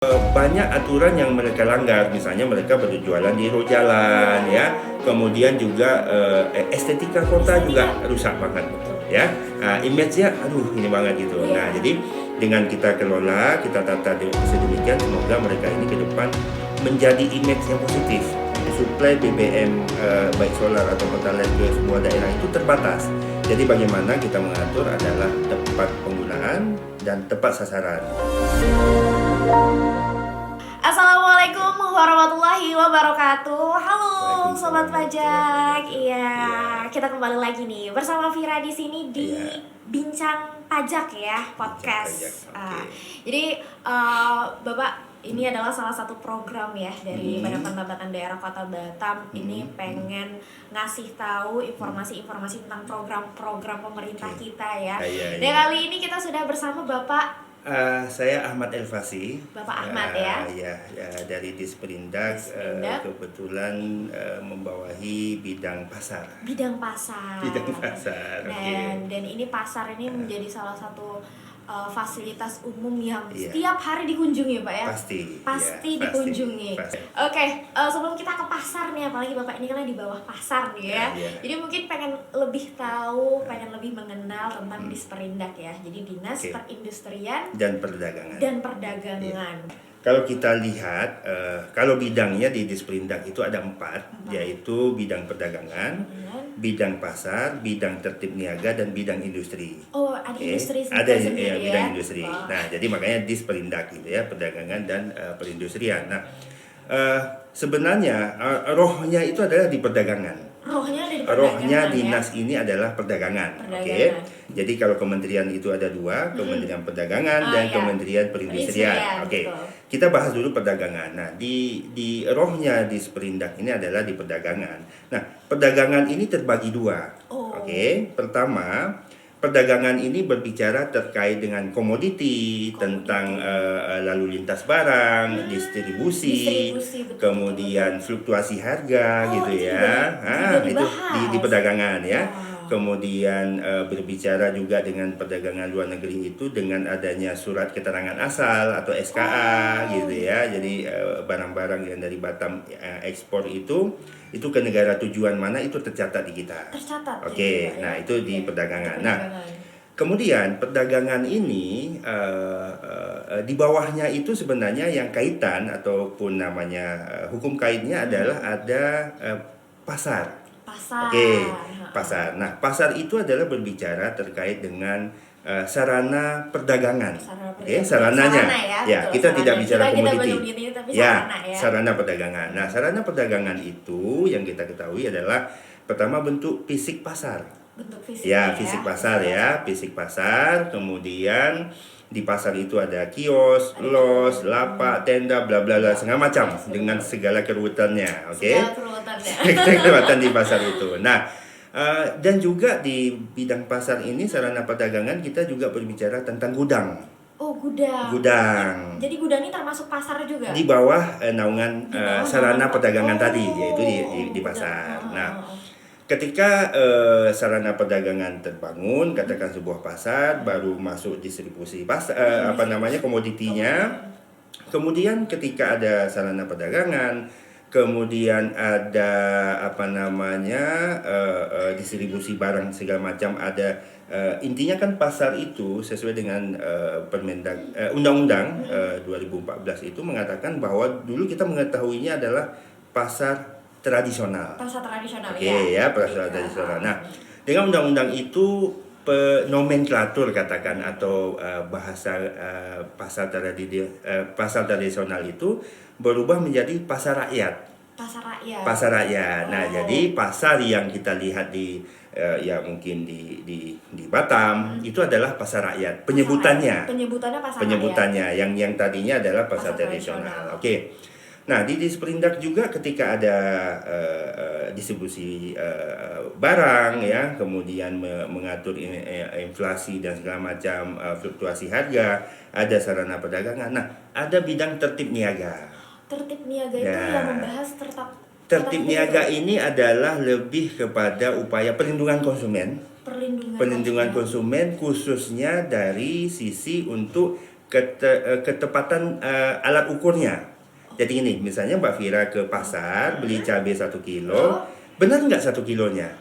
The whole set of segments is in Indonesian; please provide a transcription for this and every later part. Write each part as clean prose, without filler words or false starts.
Banyak aturan yang mereka langgar, misalnya mereka berjualan di road jalan ya, kemudian juga estetika kota juga rusak banget ya. Image-nya aduh ini banget gitu. Nah, jadi dengan kita kelola, kita tata sedemikian, semoga mereka ini ke depan menjadi image yang positif. Suplai BBM baik solar atau pertalite ke semua daerah itu terbatas. Jadi bagaimana kita mengatur adalah tepat penggunaan dan tepat sasaran. Assalamualaikum warahmatullahi wabarakatuh. Halo sobat pajak. Iya, kita kembali lagi nih bersama Vira di sini di Bincang Pajak ya, podcast. Jadi Bapak, ini adalah salah satu program ya dari Badan Pendapatan Daerah Kota Batam. Ini pengen ngasih tahu informasi-informasi tentang program-program pemerintah kita ya. Dan kali ini kita sudah bersama Bapak. Saya Ahmad Elfasi. Bapak Ahmad ya? Ya, dari Disperindak. Kebetulan membawahi bidang pasar. Bidang pasar. Dan ini pasar ini menjadi salah satu fasilitas umum yang setiap hari dikunjungi Pak ya? Pasti dikunjungi. Oke, sebelum kita ke pasar nih, apalagi Bapak ini kan di bawah pasar nih ya. Jadi mungkin pengen lebih tahu, pengen lebih mengenal tentang Disperindak ya. Jadi Dinas Perindustrian dan Perdagangan. Kalau kita lihat, kalau bidangnya di Disperindak itu ada 4, yaitu bidang perdagangan, bidang pasar, bidang tertib niaga, dan bidang industri. Oh, ada industri sendiri ya? Bidang industri. Nah, jadi makanya Disperindak gitu ya, perdagangan dan perindustrian. Nah, sebenarnya rohnya itu adalah di perdagangan. Rohnya dinas ini adalah perdagangan. Jadi kalau kementerian itu ada 2, Kementerian Perdagangan dan Kementerian Perindustrian. Kita bahas dulu perdagangan. Nah, di rohnya di Disperindak ini adalah di perdagangan. Nah, perdagangan ini terbagi 2. Pertama, perdagangan ini berbicara terkait dengan komoditi, tentang lalu lintas barang, distribusi, kemudian fluktuasi harga gitu ya. Itu di perdagangan ya. Kemudian berbicara juga dengan perdagangan luar negeri itu dengan adanya surat keterangan asal atau SKA gitu ya. Jadi barang-barang yang dari Batam ekspor itu ke negara tujuan mana itu tercatat di kita. Nah itu di perdagangan. Nah, kemudian perdagangan ini di bawahnya itu sebenarnya yang kaitan ataupun namanya hukum kaitnya adalah ada pasar. Pasar. Nah, pasar itu adalah berbicara terkait dengan sarana perdagangan. Sarananya. Kita tidak bicara komoditi. Sarana perdagangan. Nah, sarana perdagangan itu yang kita ketahui adalah pertama bentuk fisik pasar. Fisik pasar. Kemudian di pasar itu ada kios, los, lapak, tenda, bla bla bla, segala macam dengan segala keruwetannya. Keruwetan di pasar itu. Nah, dan juga di bidang pasar ini sarana perdagangan kita juga berbicara tentang gudang. Gudang. Jadi gudang ini termasuk pasar juga? Di bawah naungan sarana perdagangan tadi, yaitu di pasar. Nah, ketika sarana perdagangan terbangun, katakan sebuah pasar, baru masuk distribusi komoditinya. Kemudian ketika ada sarana perdagangan, kemudian ada distribusi barang segala macam, ada intinya kan pasar itu sesuai dengan Undang-Undang 2014 itu mengatakan bahwa dulu kita mengetahuinya adalah pasar tradisional. Pasar tradisional pasar tradisional. Nah, dengan undang-undang itu nomenklatur katakan atau bahasa pasar tradisional itu berubah menjadi pasar rakyat. Pasar rakyat. Nah, jadi pasar yang kita lihat di mungkin di Batam itu adalah pasar rakyat. Penyebutannya pasar rakyat. Yang tadinya adalah pasar tradisional. Nah, di Disperindak juga ketika ada distribusi barang ya, kemudian mengatur inflasi dan segala macam fluktuasi harga, ada sarana perdagangan. Nah, ada bidang tertib niaga. Tertib niaga itu yang membahas tertib niaga ini adalah lebih kepada upaya perlindungan konsumen. Perlindungan konsumen khususnya dari sisi untuk ketepatan alat ukurnya. Jadi ini, misalnya Mbak Vira ke pasar beli cabai 1 kilo, benar nggak 1 kilonya?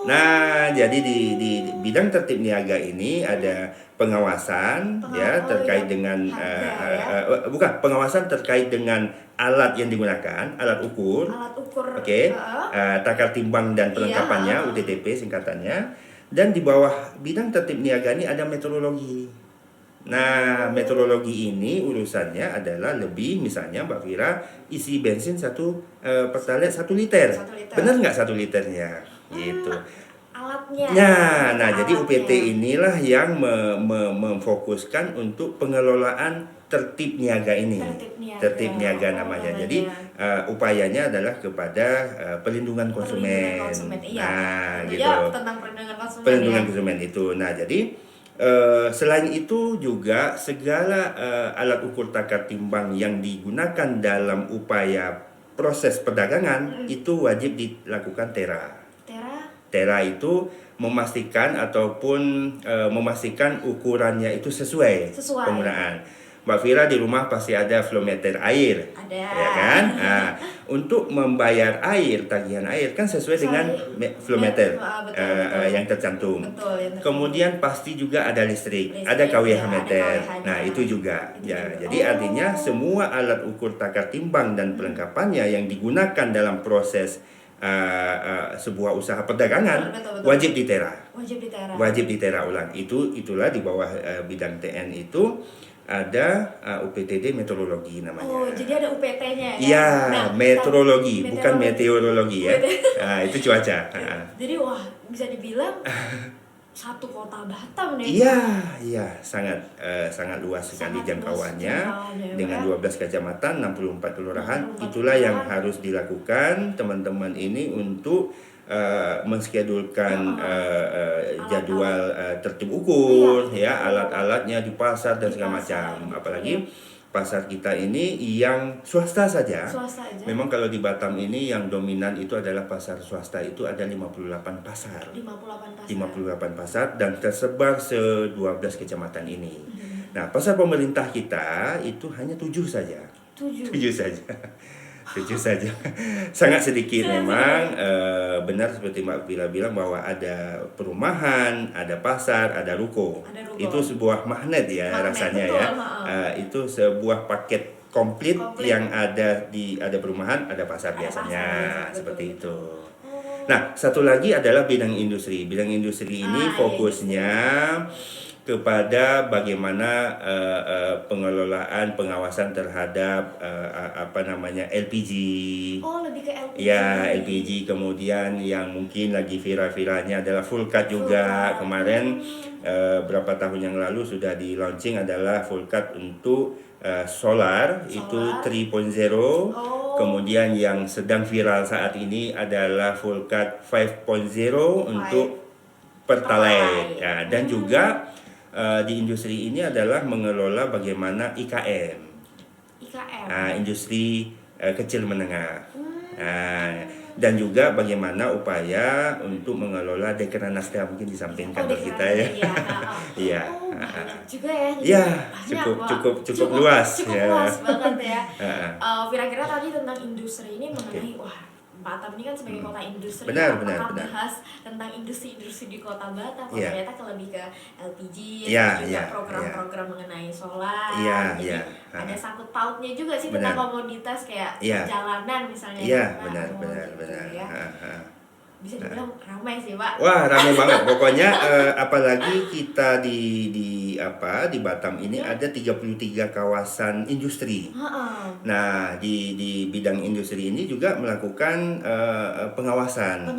Nah, jadi di bidang tertib niaga ini ada pengawasan ya terkait dengan bukan pengawasan terkait dengan alat yang digunakan, alat ukur. Takar timbang dan pelengkapannya, UTTP singkatannya. Dan di bawah bidang tertib niaga ini ada meteorologi. Nah, meteorologi ini urusannya adalah lebih, misalnya Mbak Vira isi bensin pertalite 1 liter. Benar nggak 1 liternya? Gitu. Alatnya. Nah, jadi UPT inilah yang memfokuskan untuk pengelolaan tertib niaga ini. Tertib niaga namanya. Jadi upayanya adalah kepada perlindungan konsumen. Nah, gitu. Tentang perlindungan konsumen. Perlindungan konsumen itu. Nah, jadi selain itu juga segala alat ukur takar timbang yang digunakan dalam upaya proses perdagangan itu wajib dilakukan TERA. TERA itu memastikan memastikan ukurannya itu sesuai. Penggunaan. Mbak Vira di rumah pasti ada flowmeter air, ya kan? Nah, untuk membayar air, tagihan air kan sesuai dengan flowmeter yang tercantum. Kemudian pasti juga ada listrik, ada KWH meter. Nah, itu juga. Ya, jadi artinya semua alat ukur takar timbang dan pelengkapannya yang digunakan dalam proses sebuah usaha perdagangan wajib ditera. Wajib ditera ulang. Itulah di bawah bidang TN itu ada UPTD meteorologi namanya. Oh, jadi ada UPT-nya ya? Iya, meteorologi, bukan meteorologi ya. Nah, itu cuaca. Jadi wah, bisa dibilang satu kota Batam deh. Iya, sangat luas sekali jangkauannya dengan 12 kecamatan, 64 kelurahan. Itulah yang harus dilakukan teman-teman ini untuk menskedulkan jadwal tertib ukur, ya alat-alatnya di pasar dan segala macam. Apalagi pasar kita ini yang swasta saja. Memang kalau di Batam ini yang dominan itu adalah pasar swasta, itu ada 58 pasar. 58 pasar dan tersebar se-12 kecamatan ini. Nah, pasar pemerintah kita itu hanya 7 saja. 7 saja. 7 saja. Sangat sedikit memang. Benar seperti Mbak Vira bilang bahwa ada perumahan, ada pasar, ada ruko. Itu sebuah magnet ya rasanya, betul, ya. Itu sebuah paket komplit yang ada perumahan, ada pasar biasanya, seperti itu. Nah, satu lagi adalah bidang industri. Bidang industri ini fokusnya kepada bagaimana pengelolaan pengawasan terhadap LPG. Oh, lebih ke LPG. Ya, LPG. Kemudian yang mungkin lagi viral-viralnya adalah full cut juga. Kemarin berapa tahun yang lalu sudah di launching adalah full cut untuk solar itu 3.0. Kemudian yang sedang viral saat ini adalah full cut 5.0 untuk pertalite. Ya, dan juga di industri ini adalah mengelola bagaimana IKM. Industri kecil menengah. Dan juga bagaimana upaya untuk mengelola dekranasda, mungkin di samping kantor kita ya. Iya. Juga ya. Iya, cukup luas. Cukup luas banget ya. Kira-kira tadi tentang industri ini mengenai Batam ini kan sebagai kota industri. Benar. Bahas tentang industri-industri di kota Batam. Ternyata lebih ke LPG, juga program-program mengenai solar. Jadi ada sangkut pautnya juga sih tentang komoditas kayak perjalanan misalnya. Iya, benar. Bisa dibilang ramai sih, Pak. Wah, ramai banget. Pokoknya apalagi kita di Batam ini ada 33 kawasan industri. Nah, di bidang industri ini juga melakukan pengawasan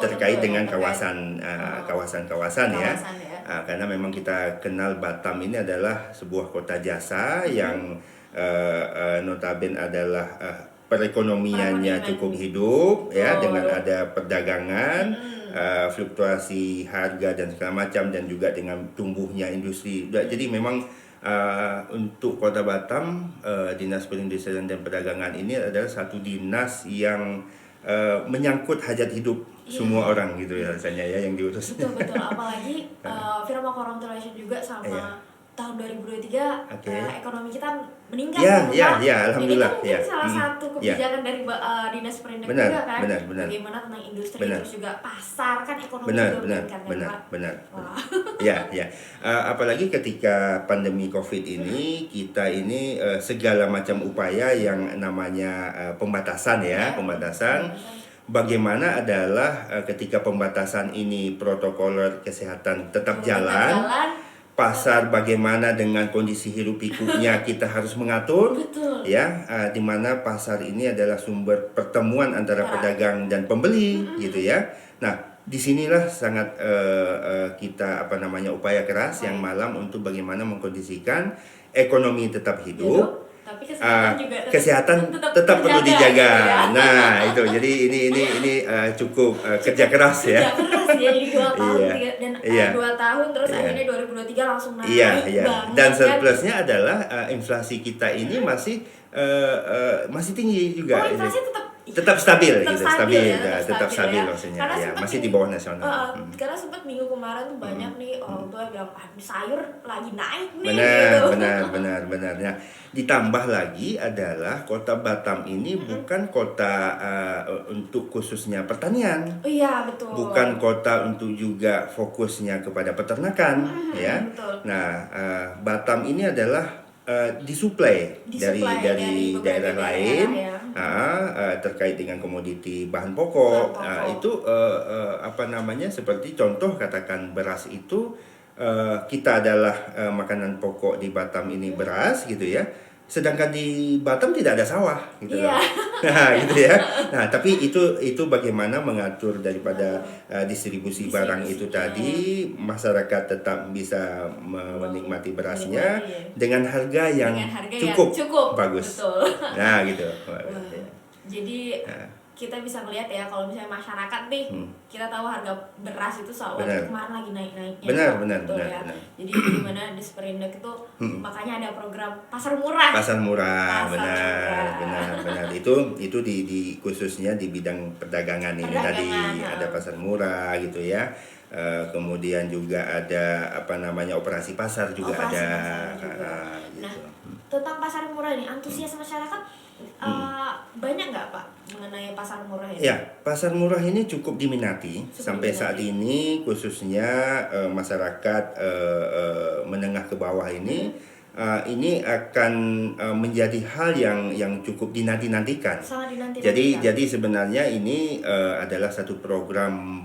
terkait dengan kawasan-kawasan ya. Karena memang kita kenal Batam ini adalah sebuah kota jasa yang notabene adalah perekonomiannya cukup hidup ya, dengan ada perdagangan, fluktuasi harga dan segala macam, dan juga dengan tumbuhnya industri. Jadi memang untuk Kota Batam, Dinas Perindustrian dan Perdagangan ini adalah satu dinas yang menyangkut hajat hidup semua orang gitu ya rasanya ya, yang diurus. Betul. Apalagi Firma Congratulations juga sama tahun 2023 ekonomi kita meningkat alhamdulillah. Jadi itu mungkin salah satu kebijakan dari Dinas Perindak juga kan. Bagaimana tentang industri terus juga pasar kan ekonomi juga meningkat kan Pak. Benar. Apalagi ketika pandemi Covid ini kita ini segala macam upaya yang namanya pembatasan. Bagaimana adalah ketika pembatasan ini protokol kesehatan tetap jalan. Pasar bagaimana dengan kondisi hiruk pikuknya kita harus mengatur. Di mana pasar ini adalah sumber pertemuan antara pedagang dan pembeli gitu ya. Nah, disinilah sangat kita upaya keras yang malam untuk bagaimana mengkondisikan ekonomi tetap hidup. Tapi kesehatan tetap perlu dijaga. Ya. Nah, itu. Jadi ini cukup kerja keras ya. Kerja keras ya. Jadi 2 tahun 2 tahun terus akhirnya 2023 langsung naik. Dan surplusnya adalah inflasi kita ini masih tinggi juga. Inflasi tetap stabil stabil ya. maksudnya masih di bawah nasional. Karena sempat minggu kemarin tuh banyak nih orang tua bilang sayur lagi naik nih. Benar. Nah, ditambah lagi adalah kota Batam ini bukan kota untuk khususnya pertanian. Iya, betul. Bukan kota untuk juga fokusnya kepada peternakan ya. Betul. Nah, Batam ini adalah disuplai dari daerah lain terkait dengan komoditi bahan pokok. Itu seperti contoh katakan beras itu kita adalah makanan pokok di Batam ini beras gitu ya. Sedangkan di Batam tidak ada sawah gitu loh. Nah, gitu ya. Nah, tapi itu bagaimana mengatur daripada distribusi barang itu tadi, masyarakat tetap bisa menikmati berasnya dengan harga yang cukup bagus. Betul. Nah, gitu. Jadi kita bisa melihat ya kalau misalnya masyarakat nih kita tahu harga beras itu waktu kemarin lagi naik-naiknya. Benar. Jadi gimana Disperindak itu makanya ada program pasar murah. Benar. Itu di khususnya di bidang perdagangan ini tadi ada pasar murah gitu ya. Kemudian juga ada operasi pasar juga ada. Nah, tentang pasar murah ini antusias masyarakat banyak nggak Pak mengenai pasar murah ini? Ya, pasar murah ini cukup diminati sampai saat ini, khususnya masyarakat menengah ke bawah ini. Ini akan menjadi hal yang cukup dinantikan. Jadi sebenarnya ini adalah satu program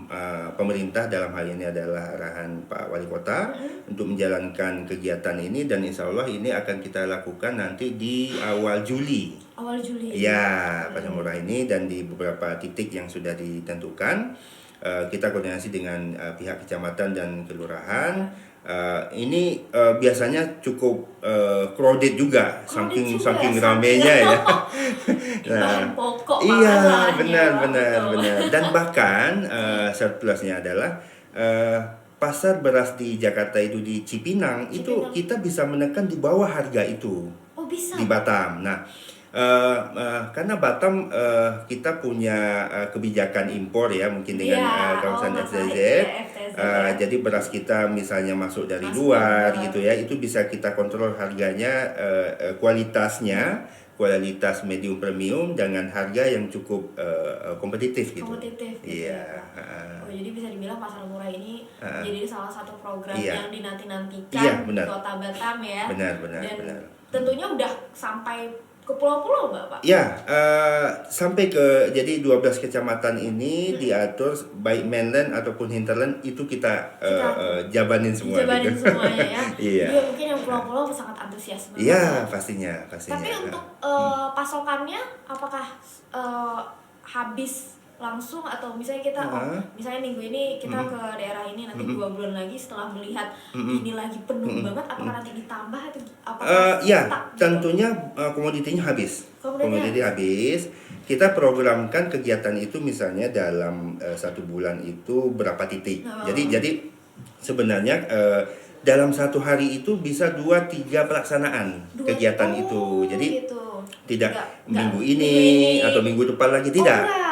pemerintah, dalam hal ini adalah arahan Pak Wali Kota untuk menjalankan kegiatan ini, dan insya Allah ini akan kita lakukan nanti di awal Juli. Ya, pasar murah ini, dan di beberapa titik yang sudah ditentukan. Kita koordinasi dengan pihak kecamatan dan kelurahan. Ini biasanya cukup crowded juga, saking ramenya ya. Nah, pokok benar. Dan bahkan surplusnya adalah pasar beras di Jakarta itu di Cipinang itu kita bisa menekan di bawah harga itu. Bisa. Di Batam. Nah, karena Batam kita punya kebijakan impor ya, mungkin dengan kawasan FTZ. Jadi beras kita misalnya masuk dari luar gitu ya, itu bisa kita kontrol harganya, kualitas medium premium dengan harga yang cukup kompetitif gitu. Iya. Jadi bisa dibilang pasar murah ini jadi salah satu program yang dinanti-nantikan di Kota Batam ya. Benar. Tentunya udah sampai ke pulau-pulau nggak Pak? Ya, sampai ke jadi 12 kecamatan ini diatur baik mainland ataupun hinterland itu kita jabanin semua. Semuanya ya. Iya. Jadi mungkin yang pulau-pulau sangat antusias banget. Iya, pastinya. Tapi untuk pasokannya apakah habis langsung, atau misalnya kita misalnya minggu ini kita ke daerah ini, nanti 2 bulan lagi setelah melihat ini lagi penuh banget, apakah nanti ditambah atau apakah tentunya komoditinya habis. Komoditi habis. Kita programkan kegiatan itu misalnya dalam 1 bulan itu berapa titik. Jadi sebenarnya dalam 1 hari itu bisa 2-3 pelaksanaan kegiatan itu. Jadi tidak minggu ini atau minggu depan lagi, tidak.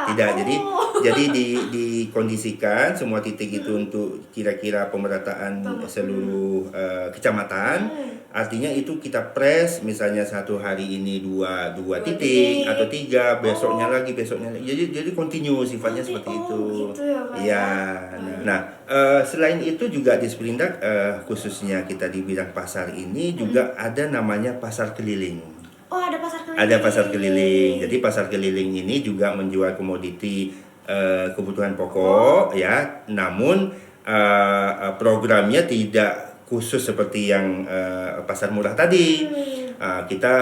Jadi dikondisikan semua titik itu untuk kira-kira pemerataan seluruh kecamatan. Artinya itu kita press misalnya satu hari ini dua titik atau 3, besoknya lagi. Jadi continue sifatnya seperti itu. Gitu ya, Pak. Iya. Nah, selain itu juga di Sprindak khususnya kita di bidang pasar ini juga ada namanya pasar keliling. Oh, ada pasar keliling. Ada pasar keliling. Jadi pasar keliling ini juga menjual komoditi kebutuhan pokok ya. Namun programnya tidak khusus seperti yang pasar murah tadi. Kita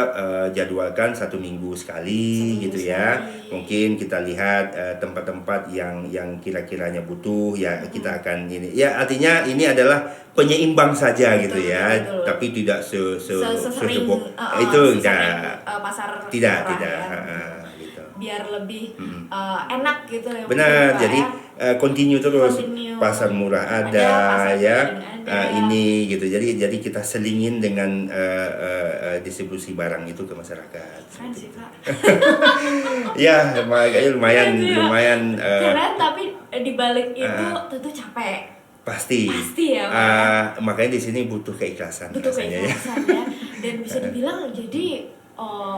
jadwalkan 1 minggu sekali gitu ya. Mungkin kita lihat tempat-tempat yang kira-kiranya butuh ya, kita akan ini. Ya artinya ini adalah penyeimbang saja gitu ya. Betul. Tapi tidak sesering itu pasar tidak murah, gitu. Biar lebih enak gitu ya. Benar, jadi continue terus. Continue. Pasar murah ada pasar ya. ada. Ini gitu. Jadi kita selingin dengan distribusi barang itu ke masyarakat. Keren sih, Pak. Ya, lumayan. Keren, tapi dibalik itu tentu capek. Pasti Ya, Pak. Makanya di sini butuh keikhlasan rasanya ya. Dan bisa dibilang jadi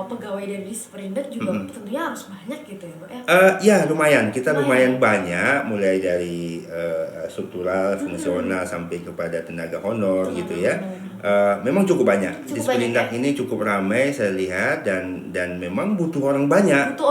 pegawai dari Sprindak juga tentunya harus banyak gitu ya, Pak ya. Ya lumayan, kita lumayan banyak, mulai dari struktural, fungsional sampai kepada tenaga honor gitu ya. Memang cukup banyak. Di Sprindak ini cukup ramai saya lihat dan memang butuh orang banyak. Butuh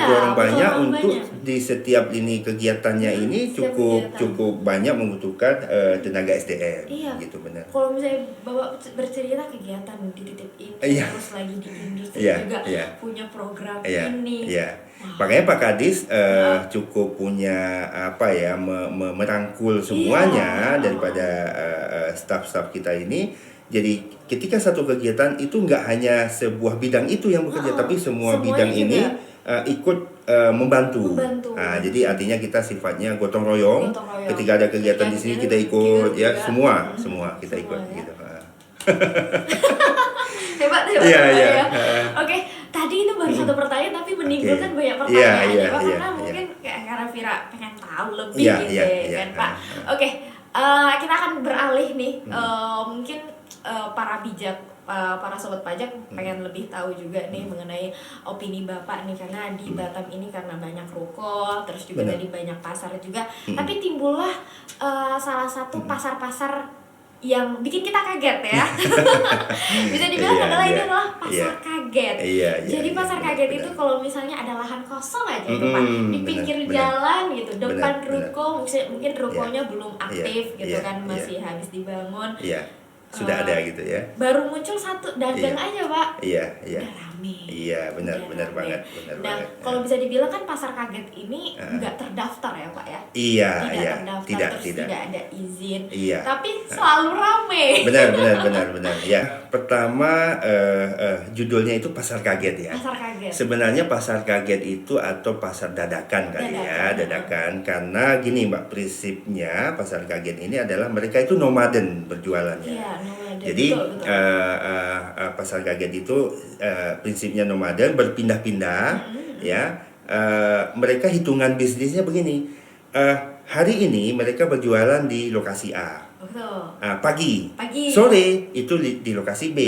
orang banyak untuk di setiap lini kegiatannya ini cukup banyak membutuhkan tenaga SDM. Iya. Gitu benar. Kalau misalnya Bapak bercerita kegiatan di titik ini terus lagi di industri juga punya program ini. Iya. Makanya Pak Kadis cukup punya merangkul semuanya daripada staf-staf kita ini. Jadi ketika satu kegiatan itu nggak hanya sebuah bidang itu yang bekerja, tapi semua bidang ini ikut membantu. Jadi artinya kita sifatnya gotong royong. Ketika ada kegiatan di sini kita ikut ya, semua kita ikut gitu. Hebat ya. Oke, tadi itu baru satu pertanyaan tapi menimbulkan banyak pertanyaan ya, Pak, karena mungkin karena Vira pengen tahu lebih kan, Pak. Oke, kita akan beralih nih, mungkin para bijak, para sobat pajak pengen lebih tahu juga nih mengenai opini Bapak nih, karena di Batam ini karena banyak ruko, terus juga dari banyak pasar juga, tapi timbullah salah satu pasar-pasar yang bikin kita kaget ya. Bisa dibilang ini adalah pasar kaget. Jadi pasar kaget itu kalau misalnya ada lahan kosong aja tuh, Pak, di pinggir jalan gitu, depan ruko, mungkin rukonya belum aktif gitu kan, masih habis dibangun. Sudah ada gitu ya. Baru muncul satu dagang aja, Pak. Iya. Udah rame. Iya, benar banget. Nah, kalau bisa dibilang kan pasar kaget ini nggak terdaftar ya, Pak ya? Iya. Tidak ada izin. Iya. Tapi selalu rame. Benar. Ya, pertama judulnya itu pasar kaget ya. Pasar kaget. Sebenarnya pasar kaget itu atau pasar dadakan dadakan, karena gini Mbak, prinsipnya pasar kaget ini adalah mereka itu nomaden berjualannya. Iya, nomaden. Jadi betul. pasar kaget itu prinsipnya nomaden, berpindah-pindah ya. Mereka hitungan bisnisnya begini. Hari ini mereka berjualan di lokasi A. Betul. Pagi. Sore itu di lokasi B.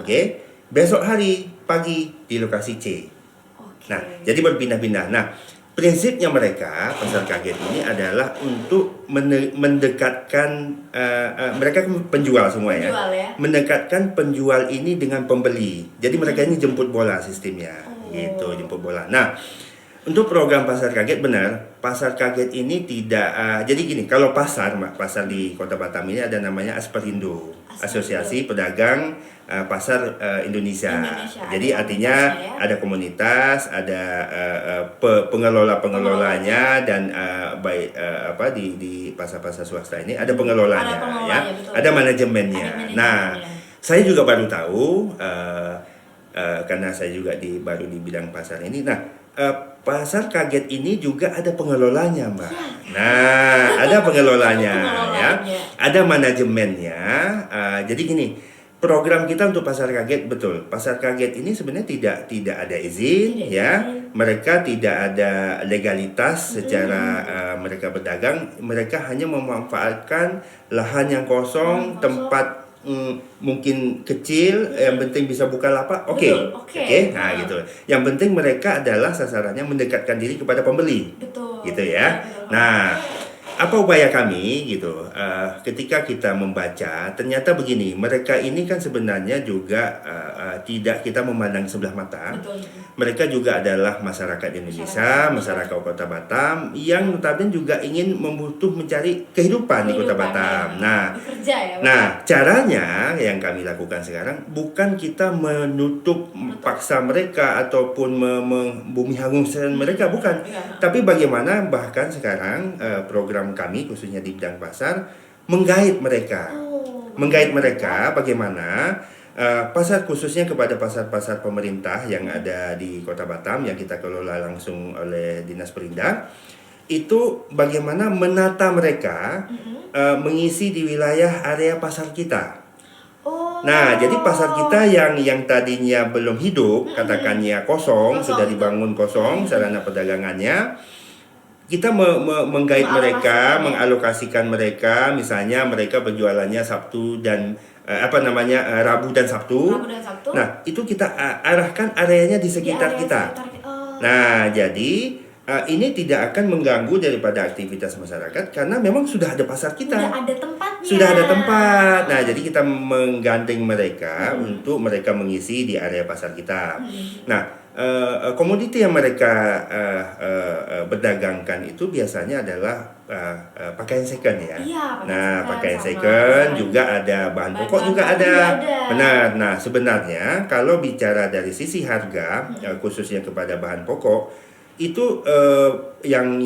Oke. Besok hari pagi di lokasi C. Nah, jadi berpindah-pindah. Nah, prinsipnya mereka pasar kaget ini adalah untuk mendekatkan mereka penjual semua ya. Mendekatkan penjual ini dengan pembeli. Jadi mereka ini jemput bola sistemnya. Gitu, jemput bola. Nah, untuk program pasar kaget benar, pasar kaget ini tidak jadi gini, kalau pasar di Kota Batam ini ada namanya Asperindo, Asosiasi Pedagang Pasar Indonesia. Jadi artinya ada komunitas, ada pengelolanya, dan di pasar-pasar swasta ini ada pengelolanya ya. Ada manajemennya. Nah, saya juga baru tahu karena saya juga baru di bidang pasar ini. Nah, pasar kaget ini juga ada pengelolanya, Mbak. Nah, ada pengelolanya ya. Ada manajemennya. Jadi gini, Program kita untuk pasar kaget, betul. Pasar kaget ini sebenarnya tidak ada izin, ya. Mereka tidak ada legalitas secara mereka berdagang. Mereka hanya memanfaatkan lahan yang kosong, tempat mungkin kecil, yang penting bisa buka lapak. Oke. Nah gitu. Yang penting mereka adalah sasarannya mendekatkan diri kepada pembeli. Betul. Gitu ya. Nah, apa upaya kami gitu? Ketika kita membaca, ternyata begini, mereka ini kan sebenarnya juga tidak kita memandang sebelah mata. Betul. Mereka juga adalah masyarakat Indonesia, masyarakat Kota Batam yang notabene juga ingin mencari kehidupan di Kota Batam. Nah, caranya yang kami lakukan sekarang bukan kita menutup paksa mereka ataupun membumi hanguskan mereka, bukan. Tapi bagaimana bahkan sekarang program kami khususnya di bidang pasar menggait mereka. Menggait mereka bagaimana pasar khususnya kepada pasar-pasar pemerintah yang ada di Kota Batam yang kita kelola langsung oleh Dinas Perindak. Itu bagaimana menata mereka mengisi di wilayah area pasar kita. Nah, jadi pasar kita yang tadinya belum hidup, katakannya kosong, sudah dibangun kosong sarana perdagangannya, kita menggait mereka, mengalokasikan mereka, misalnya mereka berjualannya Sabtu dan Rabu dan Sabtu. Nah, itu kita arahkan areanya di sekitar kita. Nah, jadi ini tidak akan mengganggu daripada aktivitas masyarakat karena memang sudah ada pasar kita. Sudah ada tempat. Nah, jadi kita menggandeng mereka untuk mereka mengisi di area pasar kita. Nah, komoditi yang mereka berdagangkan itu biasanya adalah pakaian second ya. Nah, pakaian second juga ada, bahan pokok juga ada. Benar. Nah, sebenarnya kalau bicara dari sisi harga, khususnya kepada bahan pokok, itu yang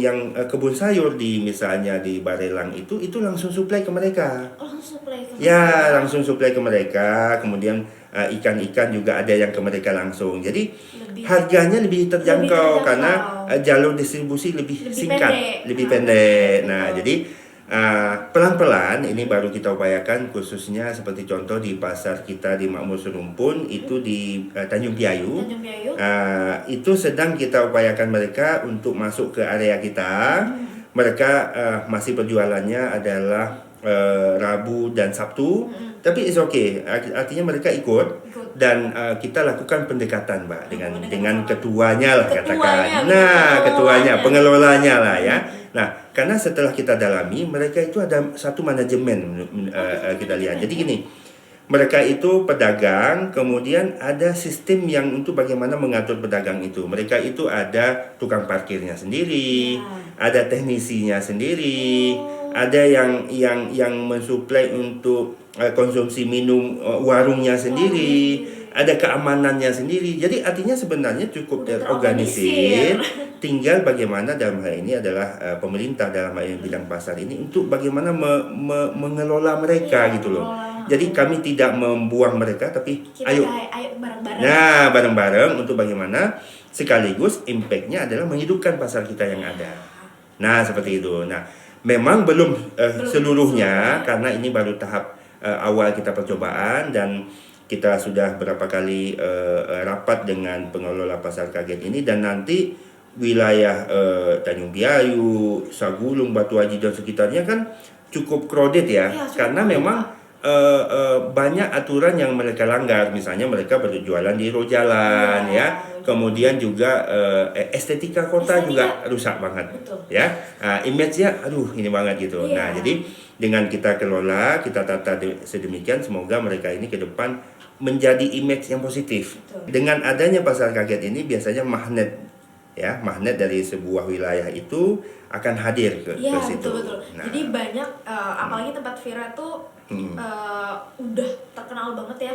kebun sayur misalnya di Barelang itu langsung suplai ke mereka. Langsung suplai ke mereka. Kemudian ikan-ikan juga ada yang ke mereka langsung. Jadi harganya lebih terjangkau karena jalur distribusi lebih singkat, lebih pendek. Nah, jadi pelan-pelan ini baru kita upayakan, khususnya seperti contoh di pasar kita di Makmur Serumpun itu di Tanjung Piayu. Itu sedang kita upayakan mereka untuk masuk ke area kita. Mereka masih berjualannya adalah Rabu dan Sabtu, tapi it's okay. Artinya mereka ikut dan kita lakukan pendekatan, Mbak, dengan ketuanya lah katakan. Ketuanya, pengelolanya lah ya. Nah, karena setelah kita dalami, mereka itu ada satu manajemen kita lihat. Jadi gini, mereka itu pedagang, kemudian ada sistem yang untuk bagaimana mengatur pedagang itu. Mereka itu ada tukang parkirnya sendiri, ada teknisinya sendiri, ada yang mensuplai untuk konsumsi minum warungnya sendiri, ada keamanannya sendiri. Jadi artinya sebenarnya cukup terorganisir. Tinggal bagaimana dalam hal ini adalah pemerintah dalam hal ini bidang pasar ini untuk bagaimana mengelola mereka gitu loh. Jadi kami tidak membuang mereka, tapi ayo bareng-bareng. Nah, bareng-bareng untuk bagaimana sekaligus impact-nya adalah menghidupkan pasar kita yang ada. Nah, seperti itu. Nah, memang belum seluruhnya karena ini baru tahap awal kita percobaan dan kita sudah berapa kali rapat dengan pengelola pasar kaget ini, dan nanti wilayah Tanjung Piayu, Sagulung, Batu Haji dan sekitarnya kan cukup crowded ya, karena memang banyak aturan yang mereka langgar. Misalnya mereka berjualan di jalan ya. Kemudian juga estetika kota juga rusak banget. Ya. Image-nya ini banget gitu. Nah, jadi dengan kita kelola, kita tata sedemikian, semoga mereka ini ke depan menjadi image yang positif. Dengan adanya pasar kaget ini biasanya magnet dari sebuah wilayah itu akan hadir ke situ. Betul. Nah, jadi banyak apalagi tempat Vira tuh udah terkenal banget ya.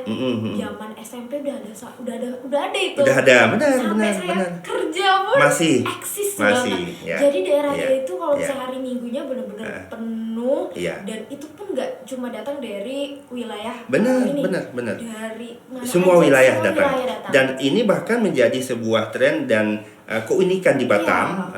Zaman SMP udah ada itu. Udah ada, benar. Saya kerja pun masih eksis banget. Ya. Jadi daerahnya itu kalau misalnya hari Minggunya benar-benar penuh, dan itu pun nggak cuma datang dari wilayah benar. Dari semua wilayah datang. Dan ini bahkan menjadi sebuah tren dan keunikan di Batam,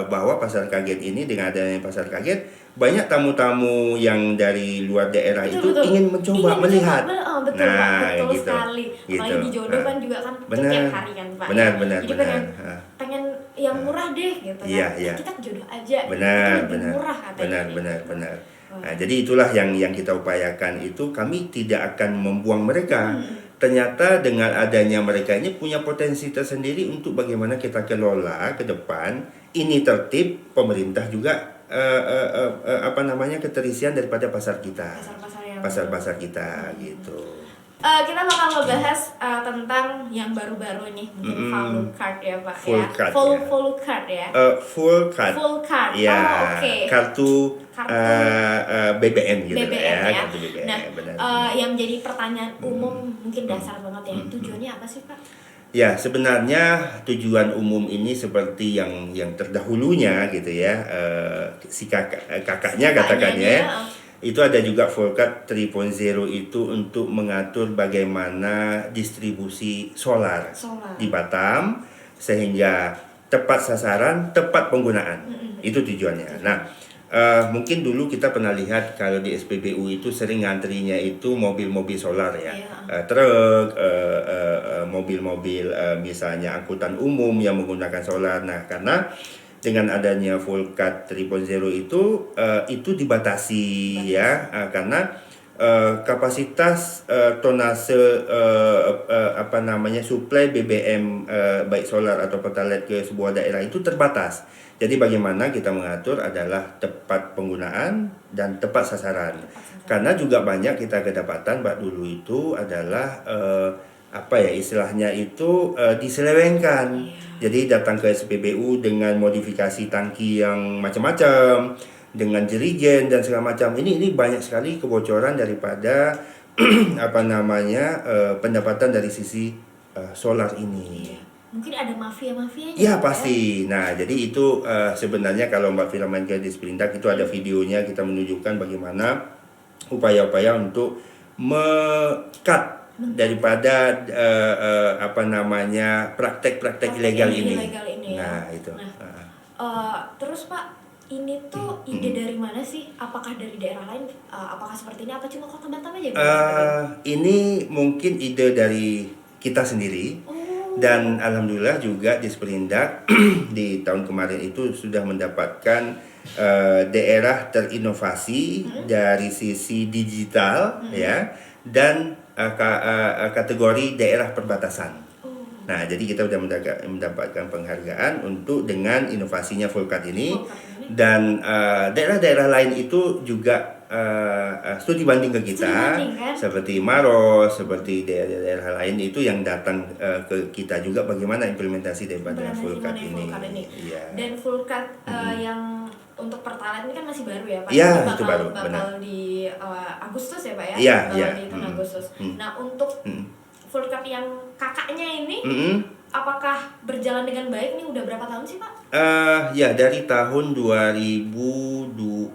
bahwa pasar kaget ini dengan adanya pasar kaget banyak tamu-tamu yang dari luar daerah itu ingin mencoba melihat. Betul, betul gitu. sekali. Apalagi di Jodoh kan juga kan tiap hari kan Pak. Benar. Jadi pengen yang murah deh gitu kan. Iya. Kita ke Jodoh aja. Benar. Murah katanya. Benar. Nah, jadi itulah yang kita upayakan itu, kami tidak akan membuang mereka. Ternyata dengan adanya mereka ini punya potensi tersendiri untuk bagaimana kita kelola ke depan. Ini tertib, pemerintah juga keterisian daripada pasar kita. Pasar-pasar kita gitu. Kita bakal ngebahas tentang yang baru-baru nih, mungkin full card ya Pak. Full card ya. Full card. Ya. Oke. Kartu BBM gitu BBM ya. Kartu BBM. Nah, benar. Yang jadi pertanyaan umum mungkin dasar banget ya. Tujuannya apa sih Pak? Ya, sebenarnya tujuan umum ini seperti yang terdahulunya gitu ya. Si kakaknya katakannya. Itu ada juga Volcat 3.0 itu untuk mengatur bagaimana distribusi solar di Batam sehingga tepat sasaran, tepat penggunaan. Itu tujuannya. Nah, mungkin dulu kita pernah lihat kalau di SPBU itu sering ngantrinya itu mobil-mobil solar ya. Truk, mobil-mobil misalnya angkutan umum yang menggunakan solar. Nah, karena dengan adanya Volcat 3.0 itu dibatasi ya, karena kapasitas tonase suplai BBM baik solar atau pertalite ke sebuah daerah itu terbatas. Jadi bagaimana kita mengatur adalah tepat penggunaan dan tepat sasaran. Karena juga banyak kita kedapatan Mbak dulu itu adalah istilahnya itu diselewengkan. Jadi datang ke SPBU dengan modifikasi tangki yang macam-macam, dengan jerigen dan segala macam. Ini banyak sekali kebocoran daripada pendapatan dari sisi solar ini. Mungkin ada mafia-mafianya. Ya pasti. Nah, jadi itu sebenarnya kalau Mbak Fira main ke Disperindak itu ada videonya, kita menunjukkan bagaimana upaya-upaya untuk me-cut daripada praktek-praktek ilegal ini. Nah, itu. Terus Pak, ini tuh ide dari mana sih? Apakah dari daerah lain? Apakah seperti ini? Apa cuma Kota Batam aja? Ini mungkin ide dari kita sendiri. Dan alhamdulillah juga di Disperindak di tahun kemarin itu sudah mendapatkan daerah terinovasi dari sisi digital ya, dan kategori daerah perbatasan. Nah, jadi kita sudah mendapatkan penghargaan untuk dengan inovasinya Volcat ini, dan daerah-daerah lain itu juga studi banding ke kita, seperti Maros, seperti daerah-daerah lain itu yang datang ke kita juga bagaimana implementasi daripada Volcat ini. Ya. Dan Volcat yang untuk pertalite ini kan masih baru ya Pak? Iya, itu baru. Bakal di Agustus ya Pak ya? Iya. Di tahun Agustus. Nah, untuk Volcat yang kakaknya ini, apakah berjalan dengan baik nih? Udah berapa tahun sih Pak? Ya dari tahun 2002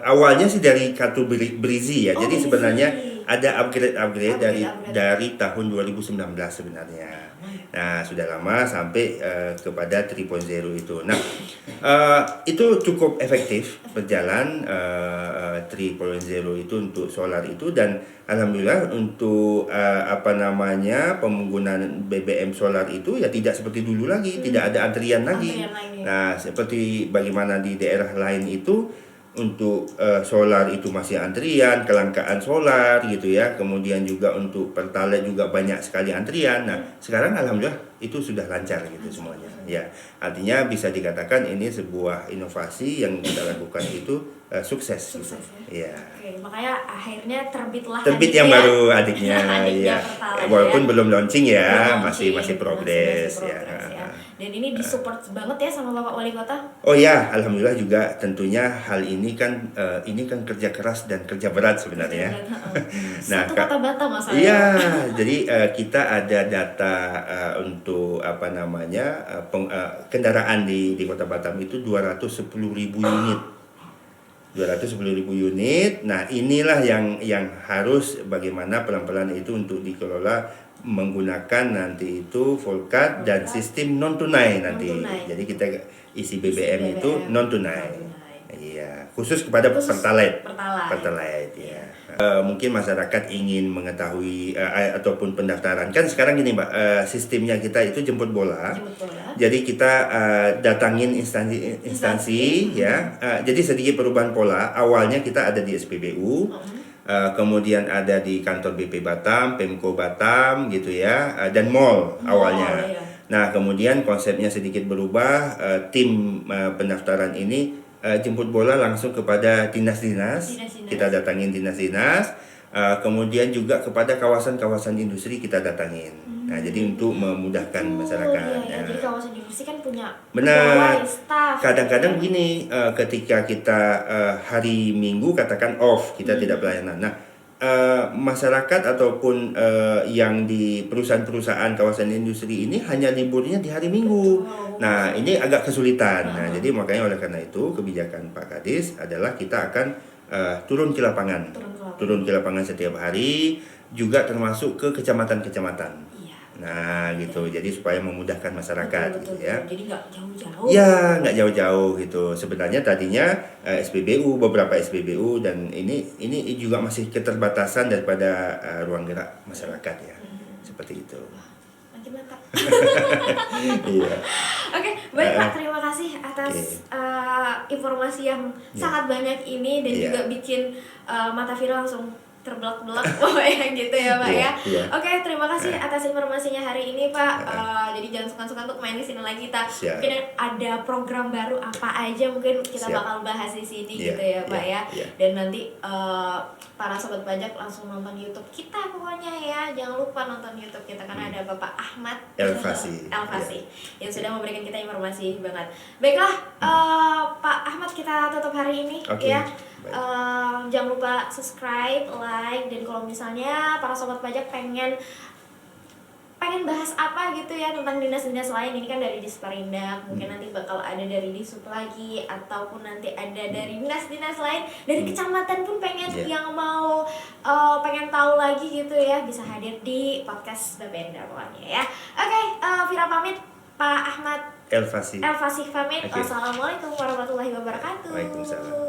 awalnya sih dari kartu Brizi ya. Jadi sebenarnya ada upgrade dari tahun 2019 sebenarnya. Nah, sudah lama sampai kepada 3.0 itu. Nah, itu cukup efektif berjalan 3.0 itu untuk solar itu, dan alhamdulillah untuk penggunaan BBM solar itu ya tidak seperti dulu lagi, tidak ada antrian lagi. Nah, seperti bagaimana di daerah lain itu untuk solar itu masih antrian, kelangkaan solar gitu ya. Kemudian juga untuk pertalite juga banyak sekali antrian. Nah, sekarang alhamdulillah itu sudah lancar gitu semuanya. Ya, artinya bisa dikatakan ini sebuah inovasi yang kita lakukan itu sukses gitu. Ya. Oke, makanya akhirnya terbit yang baru adiknya ya. Walaupun belum launching ya, masih progres ya. Dan ini disupport banget ya sama Bapak Wali Kota. Oh ya, alhamdulillah juga tentunya hal ini kan kerja keras dan kerja berat sebenarnya. Nah, Kota Batam masalahnya. Iya, jadi kita ada data untuk kendaraan di Kota Batam itu 210.000 unit. 210.000 unit. Nah, inilah yang harus bagaimana pelan-pelan itu untuk dikelola menggunakan nanti itu Volkat dan sistem non tunai nanti. Jadi kita isi BBM itu non tunai. Iya, khusus kepada Pertalite ya. Mungkin masyarakat ingin mengetahui ataupun pendaftaran, kan sekarang gini Mbak, sistemnya kita itu jemput bola. Jadi kita datangin instansi ya. Jadi sedikit perubahan pola. Awalnya kita ada di SPBU. Kemudian ada di kantor BP Batam, Pemko Batam gitu ya, dan mall awalnya. Nah, kemudian konsepnya sedikit berubah, tim pendaftaran ini jemput bola langsung kepada dinas-dinas. Kita datangin dinas-dinas, kemudian juga kepada kawasan-kawasan industri kita datangin. Nah, jadi untuk memudahkan masyarakat. Ya. Jadi kawasan industri kan punya benar. Staff. Kadang-kadang gini, ketika kita hari Minggu katakan off, kita tidak pelayanan. Nah, masyarakat ataupun yang di perusahaan-perusahaan kawasan industri ini hanya liburnya di hari Minggu. Nah, ini agak kesulitan. Nah, jadi makanya oleh karena itu kebijakan Pak Kadis adalah kita akan turun ke lapangan. Turun ke lapangan setiap hari, juga termasuk ke kecamatan-kecamatan. Nah gitu, jadi supaya memudahkan masyarakat betul. gitu ya. Jadi nggak jauh-jauh. Ya, nggak jauh-jauh gitu. Sebenarnya tadinya SPBU, beberapa SPBU, dan ini juga masih keterbatasan daripada ruang gerak masyarakat ya. Seperti itu. Makin mantap. Iya. Oke, baik Pak, terima kasih atas informasi yang sangat banyak ini dan juga bikin mata Vira langsung terbelak-belak gitu ya Pak ya. Oke, terima kasih atas informasinya hari ini Pak. Jadi jangan sungkan-sungkan untuk main di sini lagi kita. Mungkin ada program baru apa aja mungkin kita bakal bahas di sini gitu ya Pak ya. Dan nanti para sobat pajak langsung nonton YouTube kita pokoknya ya. Jangan lupa nonton YouTube kita karena ada Bapak Ahmad Elvasi yang sudah memberikan kita informasi banget. Baiklah Pak Ahmad, kita tutup hari ini ya. Jangan lupa subscribe, like, dan kalau misalnya para sobat pajak pengen bahas apa gitu ya tentang dinas-dinas lain, ini kan dari Disperindak, mungkin nanti bakal ada dari Disup lagi, ataupun nanti ada dari dinas-dinas lain, dari kecamatan pun pengen yang mau pengen tahu lagi gitu ya, bisa hadir di podcast Bapenda pokoknya ya. Oke, Vira pamit, Pak Ahmad Elvasi pamit. Wassalamualaikum warahmatullahi wabarakatuh. Waalaikumsalam.